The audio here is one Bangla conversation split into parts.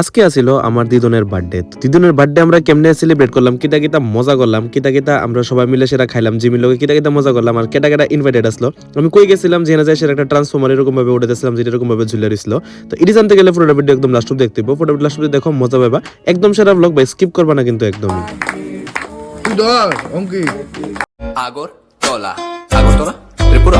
আজকে আছিল আমার দিদনের বার্থডে। দিদনের বার্থডে আমরা কেমনে সেলিব্রেট করলাম, কিতা কিতা মজা করলাম, কিতা কিতা আমরা সবাই মিলে সেটা খাইলাম, জিমির লগে কিতা কিতা মজা করলাম, আর কেটা কেটা ইনভাইটেড আসলো। আমি কই গেছিলাম যেখানে যায় সেটা একটা ট্রান্সফরমার এরকম ভাবে উঠেছিলাম, যেটা এরকম ভাবে ঝুলে রইছিল। তো এটি জানতে গেলে পুরোটা ভিডিও একদম লাস্ট অব্দি দেখতে হইব। পুরোটা লাস্ট অব্দি দেখো, মজা পাবা। একদম সেরা ব্লগ ভাই, স্কিপ করবা না কিন্তু একদমই। আগর তলা Agartala Tripura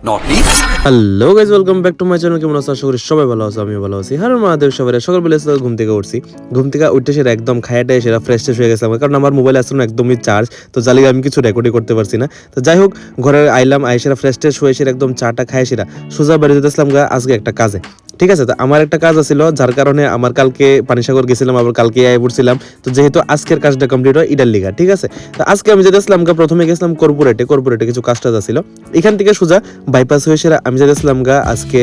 north east. Hello guys, welcome back to my channel. কেমন আছো? আশা করি সবাই ভালো আছো, আমিও ভালো আছি। হ্যালো মহাদেব সবাই। সকালবেলা ঘুম থেকে উঠছি, ঘুম থেকে উঠে সেটা একদম খায়াটাই সেটা ফ্রেশ হয়ে গেছিলাম, কারণ আমার মোবাইল আসলে একদমই চার্জ, তো জ্বালিয়ে আমি কিছু রেকর্ডই করতে পারছি না। তো যাই হোক, ঘরে আইলাম, আইসেরা ফ্রেশ হয়ে সেটা একদম চাটা খায় সেটা সোজা বাড়ি যেতেছিলাম গা আজকে একটা কাজে। ঠিক আছে, তো আমার একটা কাজ আছিল, যার কারণে আমার কালকে পানিসাগর গেছিলাম, আবার কালকে আয় পড়ছিলাম। তো যেহেতু আজকের কাজটা কমপ্লিট হয় ইডার লিগা, ঠিক আছে। তো আজকে আমি যেতেছিলাম গা, প্রথমে গেছিলাম কর্পোরেটে কিছু কাজ টাজ ছিল। এখান থেকে সোজা বাইপাস হয়ে সেরা আমি যেতেছিলাম গা আজকে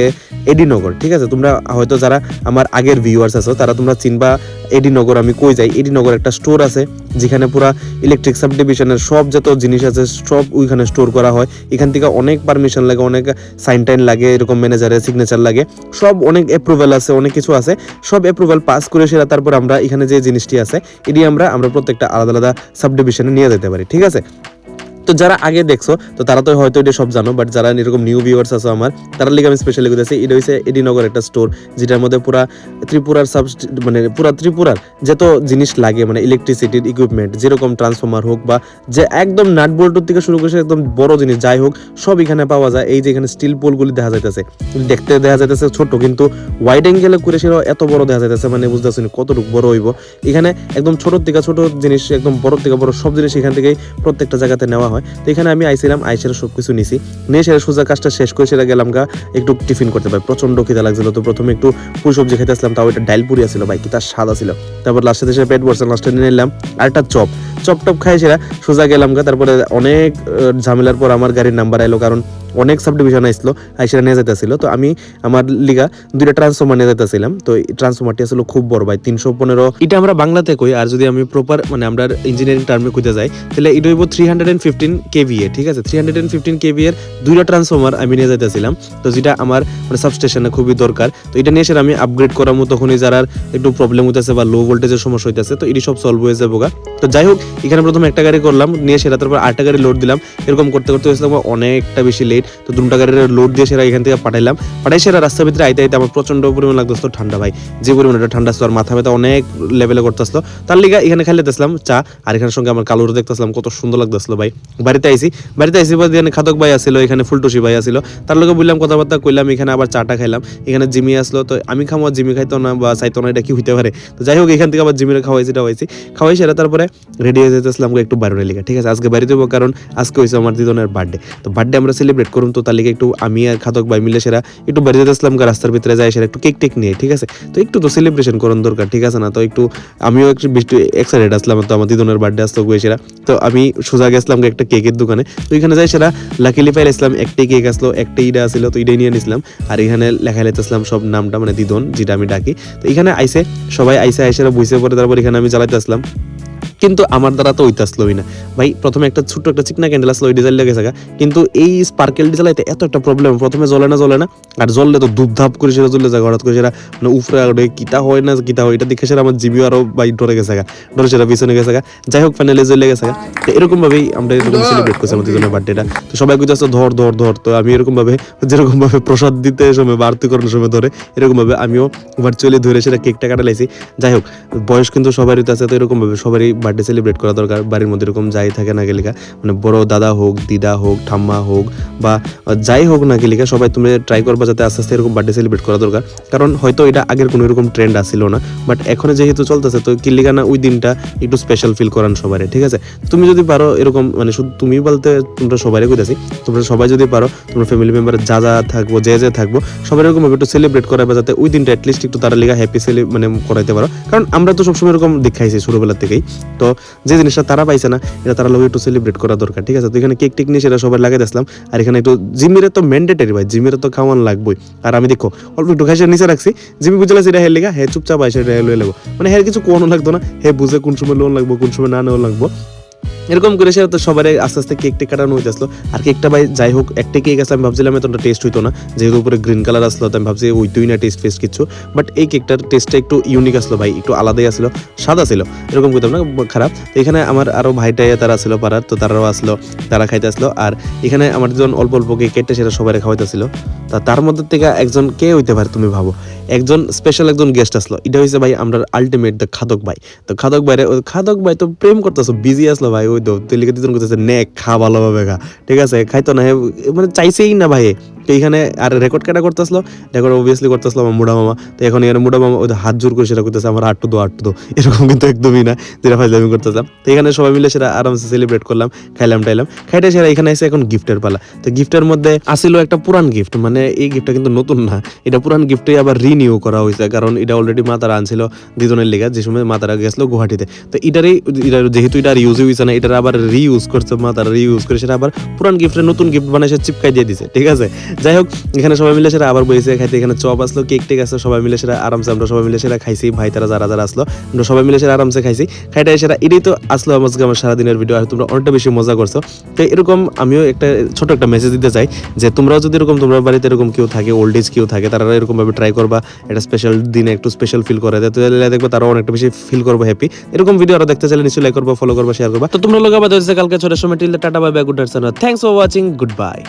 এডিনগর। ঠিক আছে, তোমরা হয়তো যারা আমার আগের ভিউয়ার্স আছো তারা তোমরা চিনবা এডিনগর আমি কই যাই। এডিনগর একটা স্টোর আছে যেখানে পুরা ইলেকট্রিক সাবডিভিশনের সব যত জিনিস আছে সব ওইখানে স্টোর করা হয়। এখান থেকে অনেক পারমিশন লাগে, অনেক সাইন টাইন লাগে, এরকম ম্যানেজারের সিগনেচার লাগে, সব অনেক অ্যাপ্রুভাল আছে, অনেক কিছু আছে। সব অ্যাপ্রুভাল পাস করে সেরা তারপর আমরা এখানে যে জিনিসটি আছে এটি আমরা প্রত্যেকটা আলাদা আলাদা সাবডিভিশনে নিয়ে যেতে পারি। ঠিক আছে, তো যারা আগে দেখছো তো তারা তো হয়তো এটা সব জানো, বাট যারা এরকম নিউ ভিউয়ার্স আছে আমার, তারা লিগে আমি স্পেশালি বলতেছি। এটা হচ্ছে এডিনগর একটা স্টোর, যেটার মধ্যে পুরা ত্রিপুরার মানে পুরা ত্রিপুরার যত জিনিস লাগে, মানে ইলেকট্রিসিটির ইকুইপমেন্ট, যেরকম ট্রান্সফর্মার হোক বা যে একদম নাট বোল্টের থেকে শুরু করে একদম বড় জিনিস যাই হোক, সব এখানে পাওয়া যায়। এই যে এখানে স্টিল পোলগুলি দেখা যাইতেছে, দেখতে দেখা যাইতেছে ছোট, কিন্তু ওয়াইড অ্যাঙ্গেলে করে সেটা এত বড় দেখা যাইতেছে, মানে বুঝতেছি কতটুকু বড় হইব। এখানে একদম ছোট থেকে ছোট জিনিস, একদম বড় থেকে বড় সব জিনিস এখান থেকেই প্রত্যেকটা জায়গাতে নেওয়া হয়। তো এখানে আমি আইছিলাম, আইসেরা সব কিছু নিছি, নিয়ে সেটা সোজা কাজটা শেষ করে সেটা গেলাম গা একটু টিফিন করতে পারি। প্রচন্ড খিদা লাগছিল, তো প্রথমে একটু পুরি সবজি খেতে আসলাম, তাও এটা ডাইল পুরি আসছিল ভাই, কি তার স্বাদ ছিল। তারপর লাস্টে দেশে পেট ভরছে, লাস্টে নিয়ে নিলাম আর একটা চপ টপ খাই সেরা সোজা গেলাম গা। তারপরে অনেক ঝামেলার পর আমার গাড়ির নাম্বার আইলো, কারণ অনেক সাবডিভিশন আসলো, আইসেরা নিয়ে যেতেছিল। তো আমি আমার লিগা দুইটা ট্রান্সফর্মার নিয়ে যেতেছিলাম। তো এই ট্রান্সফর্মারটি আসলে খুব বড় ভাই, 315, এটা আমরা বাংলাতে কই, আর যদি আমি প্রপার মানে আমরা ইঞ্জিনিয়ারিং টার্মে কইতে যাই তাহলে এটা হইব 315 কেভিএ। ঠিক আছে, 315 কেভি এর দুইটা ট্রান্সফর্মার আমি নিয়ে যাইতেছিলাম। তো যেটা আমার মানে সাবস্টেশনে খুবই দরকার। তো এটা নিয়ে সেটা আমি আপগ্রেড করামো, তখনই যারা একটু প্রবলেম হইতেছে বা লো ভোল্টেজের সমস্যা হইতেছে, তো এটি সব সলভ হয়ে যাবো গা। তো যাই হোক, এখানে প্রথমে একটা গাড়ি করলাম, নিয়ে সেটা তারপর আরেকটা গাড়ি লোড দিলাম। এরকম করতে করতে হয়েছিলাম অনেকটা বেশি লেট। তো দুটা গাড়ির লোড দিয়ে সেটা এখান থেকে পাঠাই সেটা রাস্তার ভিতরে আইতে আইতে আমার প্রচন্ড পরিমাণ লাগতেছিল ঠান্ডা ভাই, যে পরিমাণ এটা ঠান্ডা ছিল, আর মাথা ব্যথা অনেক লেভেলে করতেছিল। তার লিগা এখানে খাইলে দেখলাম চা, আর এখানের সঙ্গে আমার কালোর দেখতেছিলাম, কত সুন্দর লাগতেছিল ভাই। বাড়িতে আইসি এখানে খাদক ভাই আসছিল, এখানে ফুলটুসি ভাই আসছিল, তার লগে বললাম কথাবার্তা কইলাম, এখানে আবার চাটা খাইলাম। এখানে জিমি আসলো, তো আমি খামো, জিমি খাইতো না বা চাইতো না, এটা কি হইতে পারে। তো যাই হোক, এখান থেকে আবার জিমিরে খাওয়াই সেটা তারপরে রেডি হয়ে যেতেছিলাম একটু বাইরে লিগা। ঠিক আছে, আজকে বাড়ি দেবো, কারণ আজকে হয়েছে আমার দিদনের বার্থডে। তো বার্থডে আমরা সেলিব্রেট করুন, তো তার লিগে একটু আমি আর খাদক ভাই মিলে সেরা একটু বাড়ি যেতেছিলাম রাস্তার ভিতরে যাই সেরা একটু কেক টেক নিয়ে। ঠিক আছে, তো একটু তো সেলিব্রেশন করার দরকার, ঠিক আছে না? তো একটু আমিও একটু বেশি এক্সাইটেড আসলাম, তো আমার দিদনের বার্থডে আসতো সেরা। তো আমি সোজা গেছিলাম একটা কেকের দোকানে, তো এখানে যাই সেরা লাকিলি পাইলাম একটাই কেক আসলো, একটাই ইটা আসলো, তো ইটাই নিয়ে নিছিলাম। আর এখানে লেখা লাইতেছিলাম সব নামটা, মানে দিদন যেটা আমি ডাকি। তো এখানে সবাই আইসেরা বুঝতে পরে, তারপর এখানে আমি জ্বালাইতে আসলাম, কিন্তু আমার দ্বারা তো ওইটা আসলোই না ভাই। প্রথমে একটা ছোট্ট একটা চিকনা ক্যান্ডেল আসলো, ওই ডিজাইন লেগে থাকা, কিন্তু এই স্পার্কেল জ্বালাইতে এত একটা প্রবলেম, প্রথমে জ্বলে না, আর জ্বললে তো ধূপধাপ করে সেটা জ্বলে যায়, হঠাৎ করে সেটা মানে উফরে কিতা হয় না কিতা হয়, এটা দেখে সেটা আমার জিবিও আরো ভাই ডরে গেছে, ডরে সেটা পিছনে গেছে। যাই হোক, ফাইনালি জ্বলে গেছে। তো এরকম ভাবেই আমরা এরকম সেলিব্রেট করছি আমাদের জন্য বার্থডেটা। তো সবাই কইতাছে ধর ধর ধর, তো আমি এরকম ভাবে যেরকম ভাবে প্রসাদ দিতে সময় বা আরতি করানোর সময় ধরে, এরকম ভাবে আমিও ভার্চুয়ালি ধরে সেটা কেকটা কাটা লাইছি। যাই হোক, বয়স কিন্তু সবারই আছে, তো এরকম ভাবে সবারই বার্থডে সেলিব্রেট করা দরকার। বাড়ির মধ্যে এরকম যাই থাকে না গেলিকা, মানে বড় দাদা হোক, দিদা হোক, ঠাম্মা হোক বা যাই হোক না গেলিকা, সবাই তুমি ট্রাই করবা যাতে আস্তে আস্তে এরকম বার্থডে সেলিব্রেট করা দরকার। কারণ হয়তো এটা আগের কোনো এরকম ট্রেন্ড আসছিল না, বাট এখন যেহেতু চলতেছে, তো কিলিকা না ওই দিনটা একটু স্পেশাল ফিল করান সবাই। ঠিক আছে, তুমি যদি পারো এরকম, মানে শুধু তুমি বলতে তোমরা সবাই কইতাছি, তোমরা সবাই যদি পারো তোমরা ফ্যামিলি মেম্বার যা থাকবো, যে থাকবো, সবাই এরকম একটু সেলিব্রেট করাবে, যাতে ওই দিনটা অ্যাটলিস্ট একটু তারা লিগা হ্যাপি মানে করাইতে পারো। কারণ আমরা তো সবসময় এরকম দেখাইছি ছোটবেলা থেকেই, তো যে জিনিসটা তারা পাইছে না এটা তারা লোক একটু সেলিব্রেট করা দরকার। ঠিক আছে, তো এখানে কেক টেক নিয়ে সেটা সবাই লাগাই দিয়েছিলাম। আর এখানে একটু জিমিরে তো ম্যান্ডেটারি ভাই, জিমিরে তো খাওয়ান লাগবেই। আর আমি দেখো অল্প একটু খাইছে নিচে রাখছি, জিমি বুঝলে সেটা হের লেগা, হে চুপচাপ আইসে এটা লয়ে লাগবো, মানে হের কিছু কোনো লাগতো না, হে বুঝে কোন সময় লোন লাগবো, কোন সময় না নেওয়া লাগবো। এরকম করে সে তো সবার আস্তে আস্তে কেক টেক কাটানো হইতে আসলো। আর কেকটা ভাই যাই হোক একটা কেক আছে, আমি ভাবছিলাম এতটা টেস্ট হইতো না, যেহেতু উপরে গ্রিন কালার আসলো তো আমি ভাবছি ওইটুই না টেস্ট ফেস্ট কিছু, বাট এই কেকটার টেস্টটা একটু ইউনিক আসলো ভাই, একটু আলাদাই আসলো, সাদা ছিল, এরকম করতাম না খারাপ। তো এখানে আমার আরো ভাইটাই তারা ছিল পাড়ার, তো তারাও আসলো, তারা খাইতে আসলো। আর এখানে আমার যখন অল্প অল্প কেক কেটে সেটা সবাই খাওয়াইতেছিল। তা তার মধ্যে থেকে একজন কে হইতে পারে তুমি ভাবো, একজন স্পেশাল একজন গেস্ট আসলো, এটা হয়েছে ভাই আমরা আলটিমেট দ্য খাদক ভাই। তো খাদক ভাই তো প্রেম করতেছো, বিজি আসলো ভাই, ওই তো তেলিকে দিতন করতেছে নে খা ভালোভাবে খা, ঠিক আছে খাইতো না, মানে চাইছেই না ভাই। তো এইখানে আর রেকর্ড কাটা করতেছিল, রেকর্ড অবভিয়াসলি করতেছিল আমার মুড়া মামা। তো এখন এখানে মুড়া মামা ওই হাত জোর করে সেটা করতেছে আমার আটটু দো, এরকম কিন্তু একদমই না যেটা ফাইজলামি করতেছিলাম। তো এখানে সবাই মিলে সেটা আরামসে সেলিব্রেট করলাম, খাইলাম টাইলাম, খাইতে সেটা এখানে এসে এখন গিফটের পালা। তো গিফটের মধ্যে আসিল একটা পুরান গিফট, মানে এই গিফটটা কিন্তু নতুন না, এটা পুরান গিফটে আবার রিনিউ করা হয়েছে, কারণ এটা অলরেডি মা তারা আনছিল দুজনের লেগে, যে সময় মা তারা গেছিল গুয়াহাটিতে। তো এটার যেহেতু এটা ইউজ হয়েছে না, এটার আবার রিইউজ করছে মা তারা, রিইউজ করে সেটা আবার পুরান গিফটের নতুন গিফট বানায় সে চিপকাই দিয়ে দিছে, ঠিক আছে। যাই হোক এখানে সবাই মিলে সেটা আবার বসে খাইতে, এখানে চপ আসলো, কেক টেক আসলো, সবাই মিলে সেটা আরামসে আমরা সবাই মিলে সেটা খাইছি, ভাই তারা যারা যারা আসলো আমরা সবাই মিলে সেটা আরামসে খাইছি, খাইতে সেটা এটাই তো আসলো আমার সারাদিনের ভিডিও। আর তোমরা অনেকটা বেশি মজা করছো। তো এরকম আমিও একটা ছোট একটা মেসেজ দিতে চাই যে তোমরাও যদি এরকম তোমার বাড়িতে এরকম কেউ থাকে, ওল্ড এজ কেউ থাকে, তারা এরকম ভাবে ট্রাই করবা, এটা স্পেশাল দিনে একটু স্পেশাল ফিল করে দেয়, তো দেখবে তারাও অনেকটা বেশি ফিল করবো হ্যাপি। এরকম ভিডিও আরো দেখতে চাইলে নিশ্চয়ই লাইক করবা, ফলো করবা, শেয়ার করবা। তো তোমরা লোক আবার কালকে ছোট সময় till tata bye bye, good night, thanks for watching, good bye.